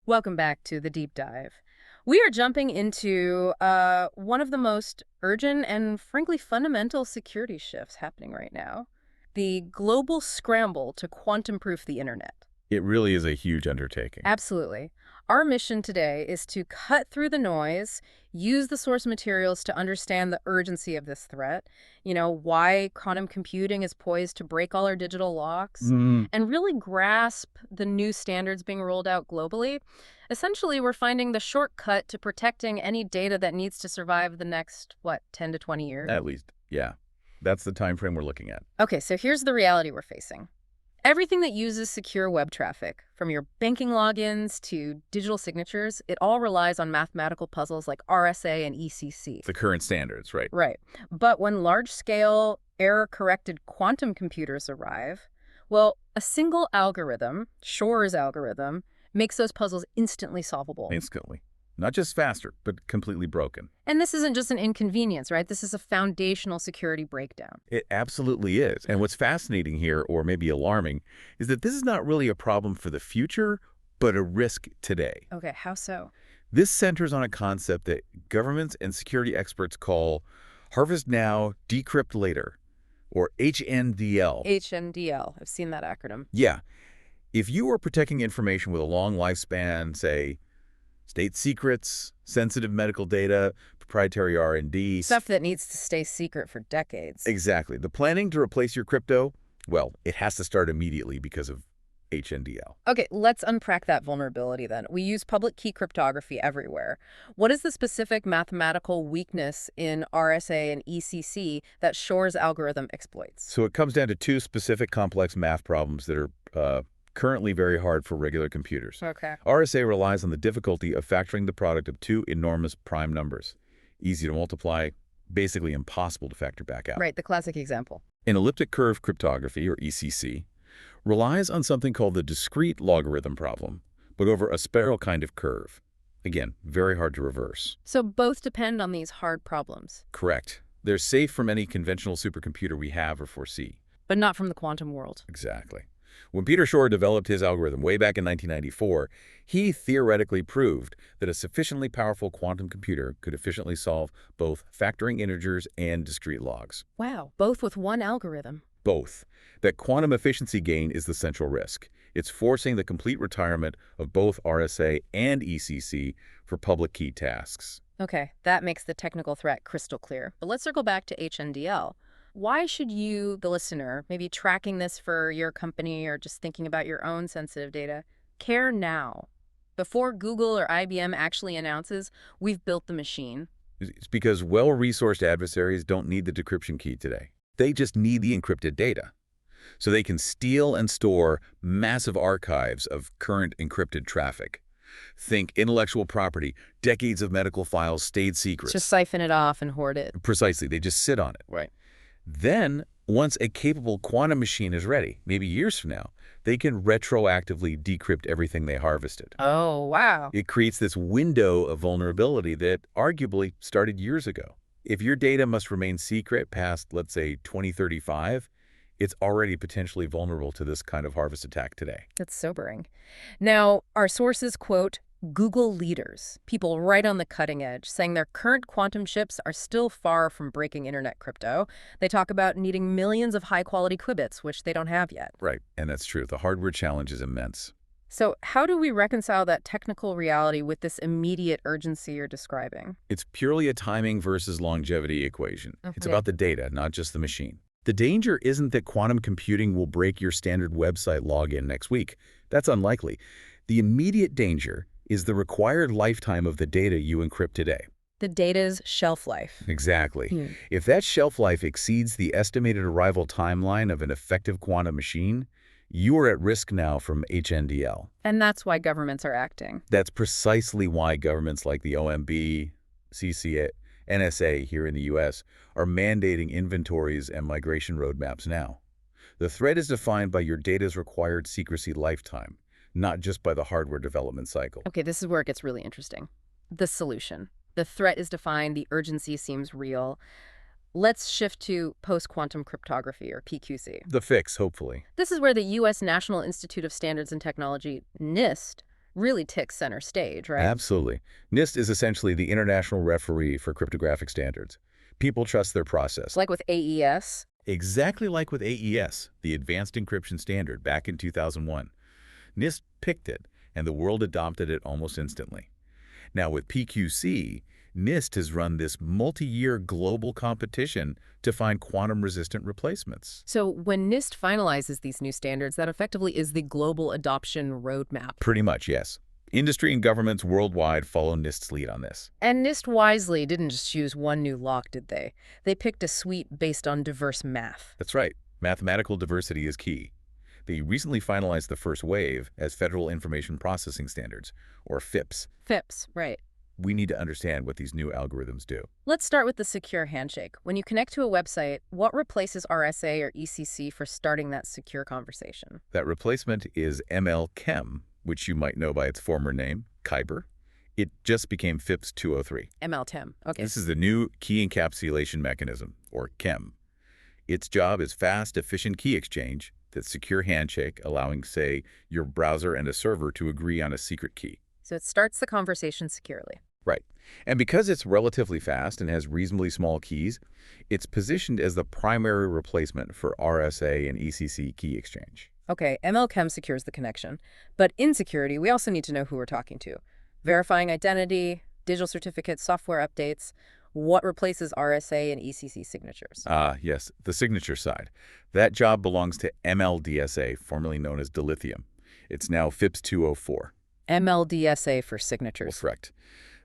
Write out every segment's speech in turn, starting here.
Welcome back to the deep dive. We are jumping into one of the most urgent and frankly fundamental security shifts happening right now, the global scramble to quantum-proof the internet. It really is a huge undertaking. Absolutely. Our mission today is to cut through the noise, use the source materials to understand the urgency of this threat, why quantum computing is poised to break all our digital locks, and really grasp the new standards being rolled out globally. Essentially, we're finding the shortcut to protecting any data that needs to survive the next, 10 to 20 years? At least, yeah. That's the time frame we're looking at. Okay, so here's the reality we're facing. Everything that uses secure web traffic, from your banking logins to digital signatures, it all relies on mathematical puzzles like RSA and ECC. The current standards, right? Right. But when large-scale, error-corrected quantum computers arrive, well, a single algorithm, Shor's algorithm, makes those puzzles instantly solvable. Instantly. Not just faster, but completely broken. And this isn't just an inconvenience, right? This is a foundational security breakdown. It absolutely is. And what's fascinating here, or maybe alarming, is that this is not really a problem for the future, but a risk today. Okay, how so? This centers on a concept that governments and security experts call harvest now, decrypt later, or HNDL. HNDL. I've seen that acronym. Yeah. If you are protecting information with a long lifespan, say, state secrets, sensitive medical data, proprietary R&D. Stuff that needs to stay secret for decades. Exactly. The planning to replace your crypto, well, it has to start immediately because of HNDL. Okay, let's unpack that vulnerability then. We use public key cryptography everywhere. What is the specific mathematical weakness in RSA and ECC that Shor's algorithm exploits? So it comes down to two specific complex math problems that are currently very hard for regular computers. Okay. RSA relies on the difficulty of factoring the product of two enormous prime numbers. Easy to multiply, basically impossible to factor back out. Right, the classic example. And elliptic curve cryptography, or ECC, relies on something called the discrete logarithm problem, but over a spiral kind of curve. Again, very hard to reverse. So both depend on these hard problems. Correct. They're safe from any conventional supercomputer we have or foresee. But not from the quantum world. Exactly. When Peter Shor developed his algorithm way back in 1994, he theoretically proved that a sufficiently powerful quantum computer could efficiently solve both factoring integers and discrete logs. Wow, both with one algorithm. Both. That quantum efficiency gain is the central risk. It's forcing the complete retirement of both RSA and ECC for public key tasks. Okay, that makes the technical threat crystal clear. But let's circle back to HNDL. Why should you, the listener, maybe tracking this for your company or just thinking about your own sensitive data, care now? Before Google or IBM actually announces, we've built the machine. It's because well-resourced adversaries don't need the decryption key today. They just need the encrypted data. So they can steal and store massive archives of current encrypted traffic. Think intellectual property, decades of medical files stayed secret. Just siphon it off and hoard it. Precisely. They just sit on it. Right. Then, once a capable quantum machine is ready, maybe years from now, they can retroactively decrypt everything they harvested. Oh, wow. It creates this window of vulnerability that arguably started years ago. If your data must remain secret past, let's say, 2035, it's already potentially vulnerable to this kind of harvest attack today. That's sobering. Now, our sources quote Google leaders, people right on the cutting edge, saying their current quantum chips are still far from breaking internet crypto. They talk about needing millions of high-quality qubits, which they don't have yet. Right, and that's true. The hardware challenge is immense. So how do we reconcile that technical reality with this immediate urgency you're describing? It's purely a timing versus longevity equation. It's about the data, not just the machine. The danger isn't that quantum computing will break your standard website login next week. That's unlikely. The immediate danger is the required lifetime of the data you encrypt today. The data's shelf life. Exactly. If that shelf life exceeds the estimated arrival timeline of an effective quantum machine, you are at risk now from HNDL. And that's why governments are acting. That's precisely why governments like the OMB, CCA, NSA here in the U.S. are mandating inventories and migration roadmaps now. The threat is defined by your data's required secrecy lifetime, not just by the hardware development cycle. Okay, this is where it gets really interesting. The solution. The threat is defined, the urgency seems real. Let's shift to Post-Quantum Cryptography, or PQC. The fix, hopefully. This is where the U.S. National Institute of Standards and Technology, NIST, really takes center stage, right? Absolutely. NIST is essentially the international referee for cryptographic standards. People trust their process. Like with AES. Exactly like with AES, the Advanced Encryption Standard, back in 2001. NIST picked it, and the world adopted it almost instantly. Now with PQC, NIST has run this multi-year global competition to find quantum-resistant replacements. So when NIST finalizes these new standards, that effectively is the global adoption roadmap. Pretty much, yes. Industry and governments worldwide follow NIST's lead on this. And NIST wisely didn't just choose one new lock, did they? They picked a suite based on diverse math. That's right. Mathematical diversity is key. They recently finalized the first wave as Federal Information Processing Standards, or FIPS. FIPS, right. We need to understand what these new algorithms do. Let's start with the secure handshake. When you connect to a website, what replaces RSA or ECC for starting that secure conversation? That replacement is ML-Chem, which you might know by its former name, Kyber. It just became FIPS 203. ML-TEM, okay. This is the new key encapsulation mechanism, or KEM. Its job is fast, efficient key exchange, that secure handshake, allowing, say, your browser and a server to agree on a secret key. So it starts the conversation securely. Right. And because it's relatively fast and has reasonably small keys, it's positioned as the primary replacement for RSA and ECC key exchange. Okay, ML-Chem secures the connection. But in security, we also need to know who we're talking to. Verifying identity, digital certificates, software updates. What replaces RSA and ECC signatures? Yes, the signature side. That job belongs to MLDSA, formerly known as dilithium. It's now FIPS 204. MLDSA for signatures. Correct.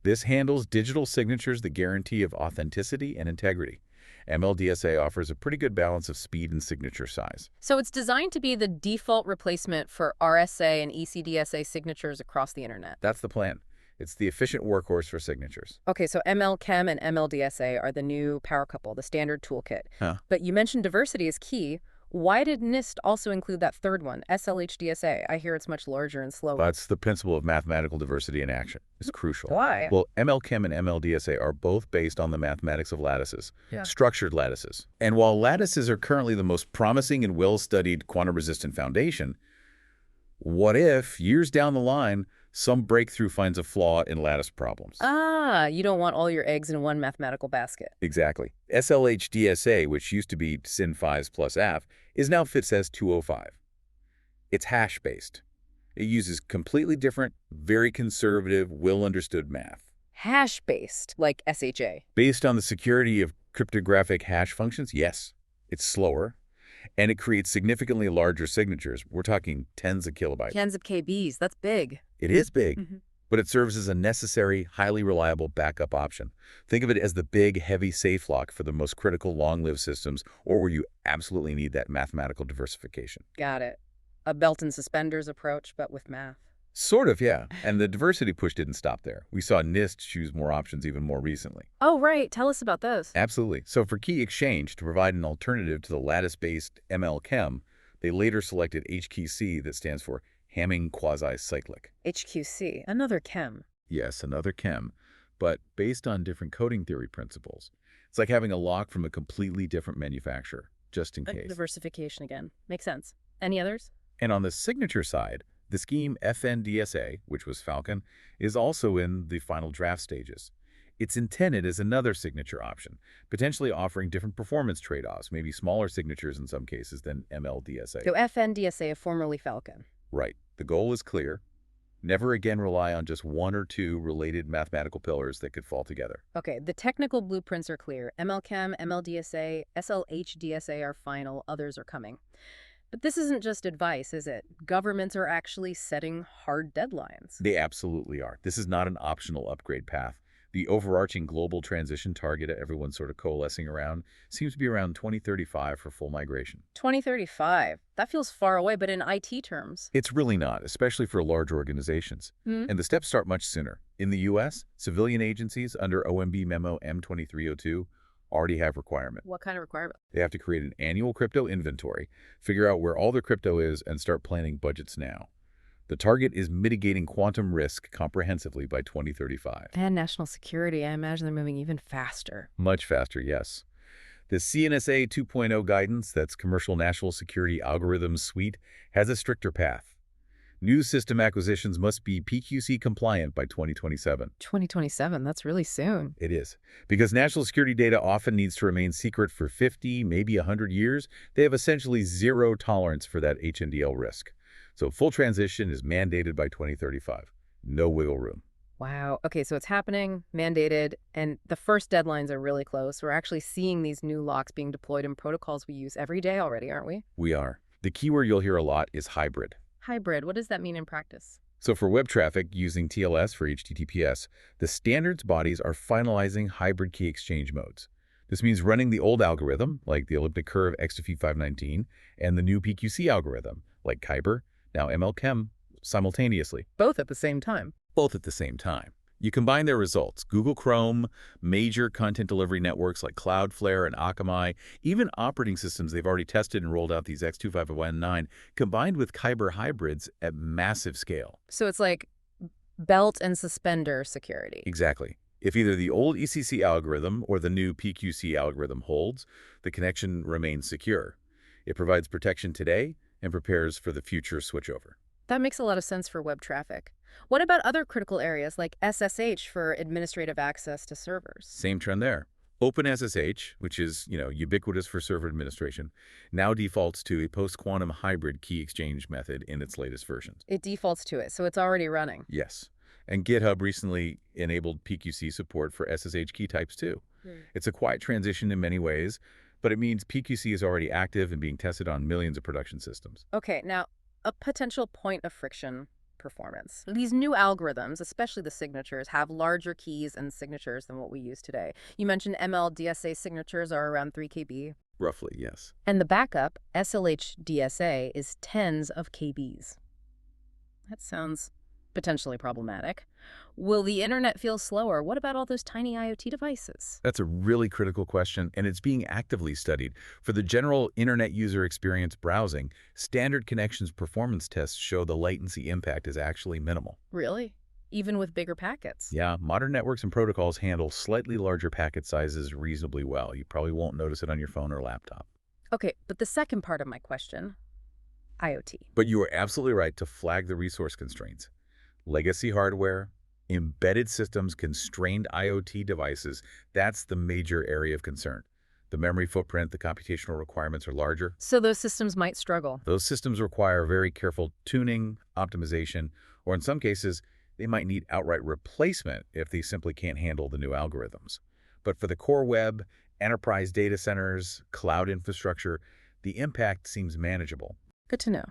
This handles digital signatures that guarantee of authenticity and integrity. MLDSA offers a pretty good balance of speed and signature size. So it's designed to be the default replacement for RSA and ECDSA signatures across the internet. That's the plan. It's the efficient workhorse for signatures. Okay, so ML-Chem and MLDSA are the new power couple, the standard toolkit. Huh. But you mentioned diversity is key. Why did NIST also include that third one, SLHDSA? I hear it's much larger and slower. That's the principle of mathematical diversity in action. It's crucial. Why? Well, ML-Chem and MLDSA are both based on the mathematics of lattices, structured lattices. And while lattices are currently the most promising and well-studied quantum-resistant foundation, what if, years down the line, some breakthrough finds a flaw in lattice problems? You don't want all your eggs in one mathematical basket. Exactly. SLHDSA, which used to be SIN5s plus AF, is now FIPS 205. It's hash-based. It uses completely different, very conservative, well-understood math. Hash-based, like SHA. Based on the security of cryptographic hash functions, yes. It's slower, and it creates significantly larger signatures. We're talking tens of kilobytes. Tens of KBs, that's big. It is big, but it serves as a necessary, highly reliable backup option. Think of it as the big, heavy safe lock for the most critical long-lived systems, or where you absolutely need that mathematical diversification. Got it. A belt and suspenders approach, but with math. Sort of, yeah. And the diversity push didn't stop there. We saw NIST choose more options even more recently. Oh, right. Tell us about those. Absolutely. So for key exchange, to provide an alternative to the lattice-based ML-Chem, they later selected HQC, that stands for Hamming Quasi-Cyclic. HQC, another chem. Yes, another chem, but based on different coding theory principles. It's like having a lock from a completely different manufacturer, just in case. Diversification again. Makes sense. Any others? And on the signature side, the scheme FNDSA, which was Falcon, is also in the final draft stages. It's intended as another signature option, potentially offering different performance trade-offs, maybe smaller signatures in some cases than MLDSA. So FNDSA, formerly Falcon. Right. The goal is clear. Never again rely on just one or two related mathematical pillars that could fall together. Okay, the technical blueprints are clear. ML-Chem, MLDSA, SLHDSA are final, others are coming. But this isn't just advice, is it? Governments are actually setting hard deadlines. They absolutely are. This is not an optional upgrade path. The overarching global transition target everyone's sort of coalescing around seems to be around 2035 for full migration. 2035. That feels far away, but in IT terms. It's really not, especially for large organizations. And the steps start much sooner. In the U.S., civilian agencies under OMB Memo M2302 already have requirement. What kind of requirement? They have to create an annual crypto inventory, figure out where all their crypto is, and start planning budgets now. The target is mitigating quantum risk comprehensively by 2035. And national security, I imagine they're moving even faster. Much faster, yes. The CNSA 2.0 guidance, that's Commercial National Security Algorithms Suite, has a stricter path. New system acquisitions must be PQC compliant by 2027. 2027, that's really soon. It is. Because national security data often needs to remain secret for 50, maybe 100 years, they have essentially zero tolerance for that HNDL risk. So full transition is mandated by 2035. No wiggle room. Wow. Okay, so it's happening, mandated, and the first deadlines are really close. We're actually seeing these new locks being deployed in protocols we use every day already, aren't we? We are. The keyword you'll hear a lot is hybrid. Hybrid, what does that mean in practice? So for web traffic using TLS for HTTPS, the standards bodies are finalizing hybrid key exchange modes. This means running the old algorithm, like the elliptic curve XDefi 519, and the new PQC algorithm, like Kyber, now MLChem, simultaneously. Both at the same time. Both at the same time. You combine their results, Google Chrome, major content delivery networks like Cloudflare and Akamai, even operating systems they've already tested and rolled out these X25519, combined with Kyber hybrids at massive scale. So it's like belt and suspender security. Exactly. If either the old ECC algorithm or the new PQC algorithm holds, the connection remains secure. It provides protection today and prepares for the future switchover. That makes a lot of sense for web traffic. What about other critical areas like SSH for administrative access to servers? Same trend there. OpenSSH, which is, ubiquitous for server administration, now defaults to a post-quantum hybrid key exchange method in its latest versions. It defaults to it, so it's already running. Yes. And GitHub recently enabled PQC support for SSH key types too. It's a quiet transition in many ways, but it means PQC is already active and being tested on millions of production systems. Okay, now, a potential point of friction: performance. These new algorithms, especially the signatures, have larger keys and signatures than what we use today. You mentioned ML-DSA signatures are around 3 KB. Roughly, yes. And the backup, SLH-DSA, is tens of KBs. That sounds potentially problematic. Will the internet feel slower? What about all those tiny IoT devices? That's a really critical question, and it's being actively studied. For the general internet user experience browsing, standard connections performance tests show the latency impact is actually minimal. Really? Even with bigger packets? Yeah, modern networks and protocols handle slightly larger packet sizes reasonably well. You probably won't notice it on your phone or laptop. Okay, but the second part of my question, IoT. But you are absolutely right to flag the resource constraints. Legacy hardware, embedded systems, constrained IoT devices, that's the major area of concern. The memory footprint, the computational requirements are larger. So those systems might struggle. Those systems require very careful tuning, optimization, or in some cases, they might need outright replacement if they simply can't handle the new algorithms. But for the core web, enterprise data centers, cloud infrastructure, the impact seems manageable. Good to know.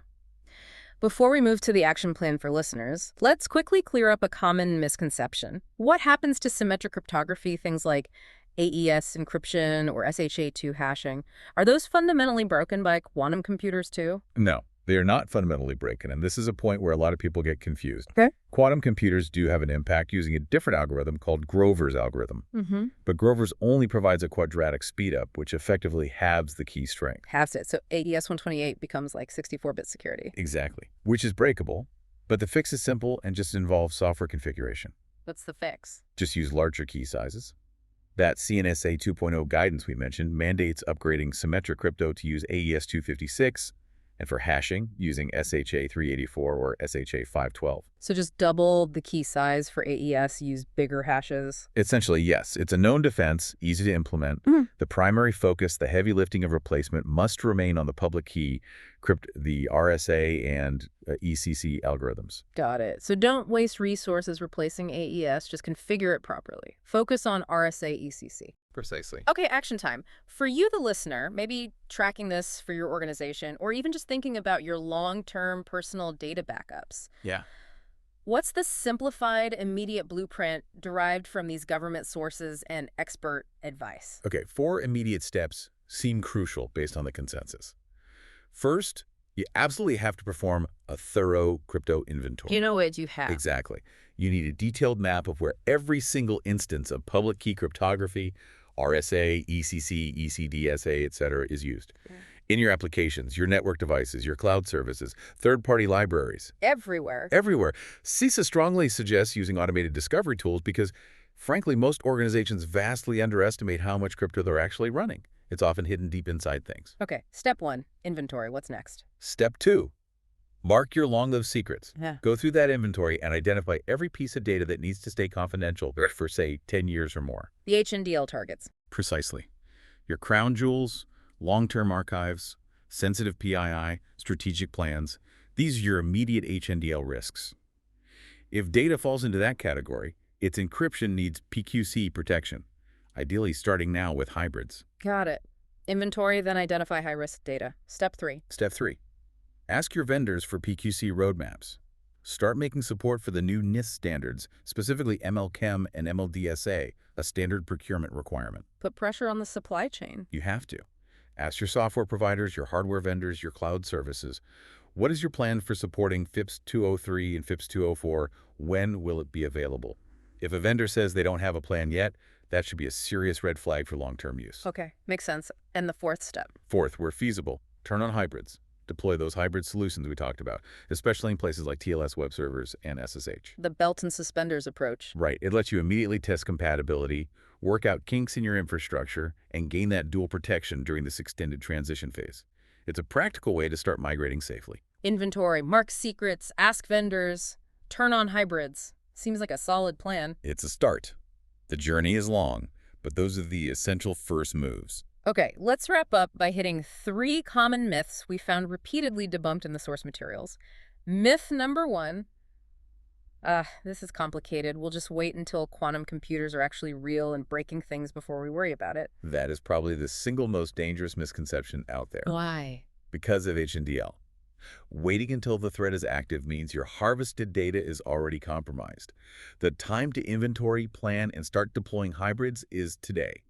Before we move to the action plan for listeners, let's quickly clear up a common misconception. What happens to symmetric cryptography, things like AES encryption or SHA-2 hashing? Are those fundamentally broken by quantum computers too? No, they are not fundamentally broken, and this is a point where a lot of people get confused. Okay. Quantum computers do have an impact using a different algorithm called Grover's algorithm. But Grover's only provides a quadratic speedup, which effectively halves the key strength. Halves it. So AES 128 becomes like 64-bit security. Exactly. Which is breakable, but the fix is simple and just involves software configuration. What's the fix? Just use larger key sizes. That CNSA 2.0 guidance we mentioned mandates upgrading symmetric crypto to use AES 256, and for hashing, using SHA 384 or SHA 512. So just double the key size for AES, use bigger hashes? Essentially, yes. It's a known defense, easy to implement. The primary focus, the heavy lifting of replacement, must remain on the public key, the RSA and ECC algorithms. Got it. So don't waste resources replacing AES, just configure it properly. Focus on RSA ECC. Precisely. Okay, action time. For you, the listener, maybe tracking this for your organization, or even just thinking about your long-term personal data backups. Yeah. What's the simplified, immediate blueprint derived from these government sources and expert advice? Okay, 4 immediate steps seem crucial based on the consensus. First, you absolutely have to perform a thorough crypto inventory. You know what you have. Exactly. You need a detailed map of where every single instance of public key cryptography, RSA, ECC, ECDSA, etc. is used. In your applications, your network devices, your cloud services, third-party libraries. Everywhere. Everywhere. CISA strongly suggests using automated discovery tools because, frankly, most organizations vastly underestimate how much crypto they're actually running. It's often hidden deep inside things. Okay, step 1, inventory. What's next? Step 2, Mark your long-lived secrets. Yeah. Go through that inventory and identify every piece of data that needs to stay confidential for, say, 10 years or more. The HNDL targets. Precisely. Your crown jewels, long-term archives, sensitive PII, strategic plans, these are your immediate HNDL risks. If data falls into that category, its encryption needs PQC protection, ideally starting now with hybrids. Got it. Inventory, then identify high-risk data. Step 3. Step 3. Ask your vendors for PQC roadmaps. Start making support for the new NIST standards, specifically ML-Chem and MLDSA, a standard procurement requirement. Put pressure on the supply chain. You have to. Ask your software providers, your hardware vendors, your cloud services. What is your plan for supporting FIPS 203 and FIPS 204? When will it be available? If a vendor says they don't have a plan yet, that should be a serious red flag for long-term use. Okay, makes sense. And the 4th step. Fourth, where feasible, turn on hybrids. Deploy those hybrid solutions we talked about, especially in places like TLS web servers and SSH. The belt and suspenders approach. Right. It lets you immediately test compatibility, work out kinks in your infrastructure, and gain that dual protection during this extended transition phase. It's a practical way to start migrating safely. Inventory, mark secrets, ask vendors, turn on hybrids. Seems like a solid plan. It's a start. The journey is long, but those are the essential first moves. Okay, let's wrap up by hitting 3 common myths we found repeatedly debunked in the source materials. Myth number 1. This is complicated. We'll just wait until quantum computers are actually real and breaking things before we worry about it. That is probably the single most dangerous misconception out there. Why? Because of HNDL. Waiting until the threat is active means your harvested data is already compromised. The time to inventory, plan, and start deploying hybrids is today,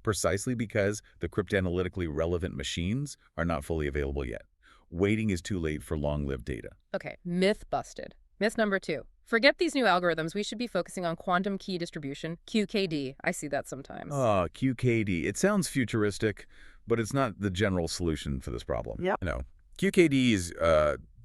precisely because the cryptanalytically relevant machines are not fully available yet. Waiting is too late for long-lived data. Okay, myth busted. Myth number 2. Forget these new algorithms. We should be focusing on quantum key distribution, QKD. I see that sometimes. QKD. It sounds futuristic, but it's not the general solution for this problem. Yep. QKD is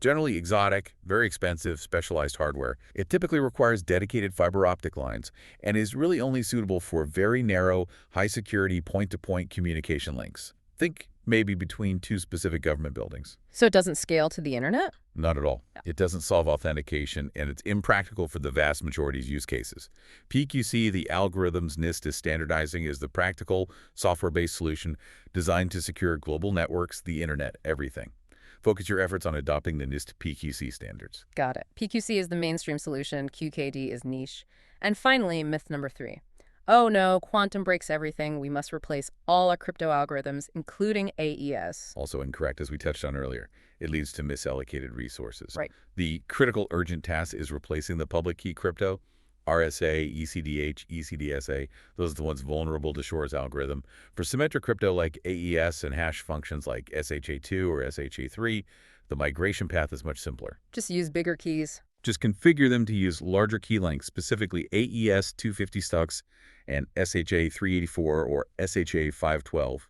generally exotic, very expensive, specialized hardware. It typically requires dedicated fiber optic lines and is really only suitable for very narrow, high-security point-to-point communication links. Think maybe between 2 specific government buildings. So it doesn't scale to the internet? Not at all. No. It doesn't solve authentication, and it's impractical for the vast majority of use cases. PQC, the algorithms NIST is standardizing, is the practical, software-based solution designed to secure global networks, the internet, everything. Focus your efforts on adopting the NIST PQC standards. Got it. PQC is the mainstream solution. QKD is niche. And finally, myth number 3. Oh no, quantum breaks everything. We must replace all our crypto algorithms, including AES. Also incorrect, as we touched on earlier. It leads to misallocated resources. Right. The critical urgent task is replacing the public key crypto, RSA, ECDH, ECDSA. Those are the ones vulnerable to Shor's algorithm. For symmetric crypto like AES and hash functions like SHA-2 or SHA-3, the migration path is much simpler. Just use bigger keys. Just configure them to use larger key lengths, specifically AES 250 stux and SHA 384 or SHA 512.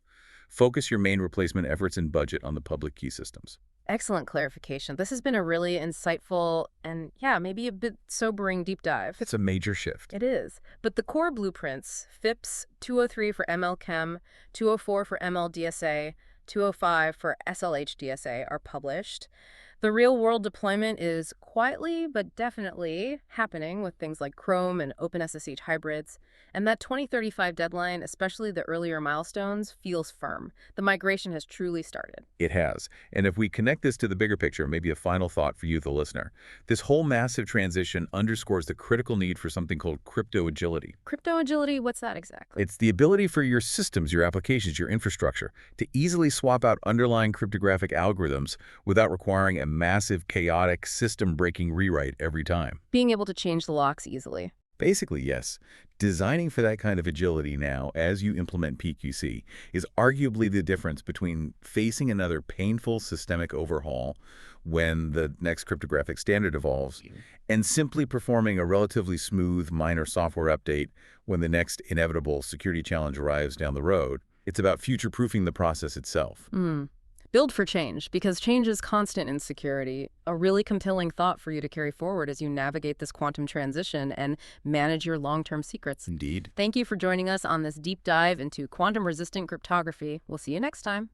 Focus your main replacement efforts and budget on the public key systems. Excellent clarification. This has been a really insightful and, yeah, maybe a bit sobering deep dive. It's a major shift. It is. But the core blueprints, FIPS 203 for ML-Chem, 204 for ML-DSA, 205 for SLH-DSA are published. The real-world deployment is quietly but definitely happening with things like Chrome and OpenSSH hybrids. And that 2035 deadline, especially the earlier milestones, feels firm. The migration has truly started. It has. And if we connect this to the bigger picture, maybe a final thought for you, the listener. This whole massive transition underscores the critical need for something called crypto agility. Crypto agility, what's that exactly? It's the ability for your systems, your applications, your infrastructure to easily swap out underlying cryptographic algorithms without requiring a massive, chaotic, system-breaking rewrite every time. Being able to change the locks easily. Basically, yes. Designing for that kind of agility now as you implement PQC is arguably the difference between facing another painful systemic overhaul when the next cryptographic standard evolves and simply performing a relatively smooth minor software update when the next inevitable security challenge arrives down the road. It's about future-proofing the process itself. Build for change, because change is constant in security. A really compelling thought for you to carry forward as you navigate this quantum transition and manage your long-term secrets. Indeed. Thank you for joining us on this deep dive into quantum-resistant cryptography. We'll see you next time.